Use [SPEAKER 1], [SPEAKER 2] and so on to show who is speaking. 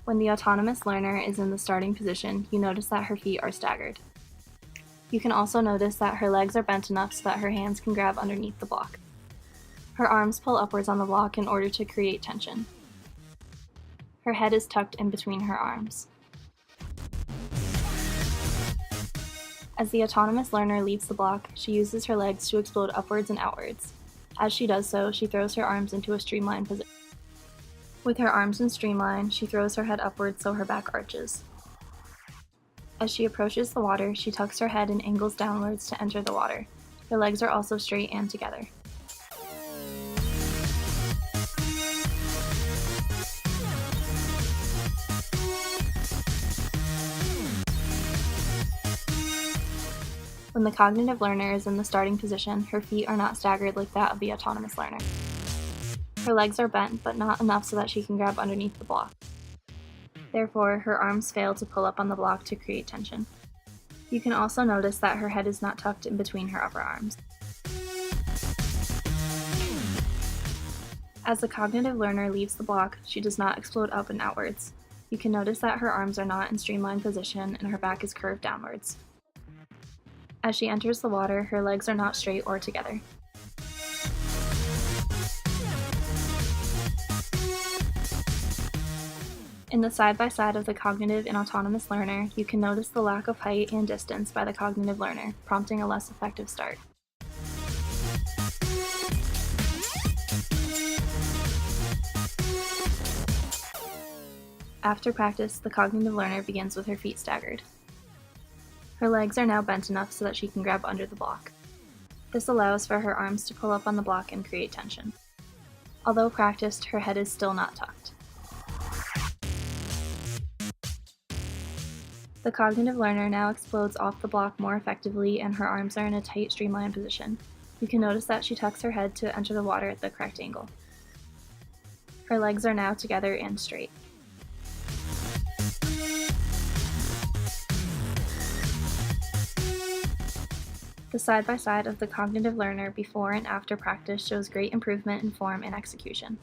[SPEAKER 1] When the autonomous learner is in the starting position, you notice that her feet are staggered. You can also notice that her legs are bent enough so that her hands can grab underneath the block. Her arms pull upwards on the block in order to create tension. Her head is tucked in between her arms. As the autonomous learner leaves the block, she uses her legs to explode upwards and outwards. As she does so, she throws her arms into a streamlined position. With her arms in streamline, she throws her head upwards so her back arches. As she approaches the water, she tucks her head and angles downwards to enter the water. Her legs are also straight and together. When the cognitive learner is in the starting position, her feet are not staggered like that of the autonomous learner. Her legs are bent, but not enough so that she can grab underneath the block. Therefore, her arms fail to pull up on the block to create tension. You can also notice that her head is not tucked in between her upper arms. As the cognitive learner leaves the block, she does not explode up and outwards. You can notice that her arms are not in streamlined position and her back is curved downwards. As she enters the water, her legs are not straight or together. In the side-by-side of the cognitive and autonomous learner, you can notice the lack of height and distance by the cognitive learner, prompting a less effective start. After practice, the cognitive learner begins with her feet staggered. Her legs are now bent enough so that she can grab under the block. This allows for her arms to pull up on the block and create tension. Although practiced, her head is still not tucked. The cognitive learner now explodes off the block more effectively and her arms are in a tight streamlined position. You can notice that she tucks her head to enter the water at the correct angle. Her legs are now together and straight. The side-by-side of the cognitive learner before and after practice shows great improvement in form and execution.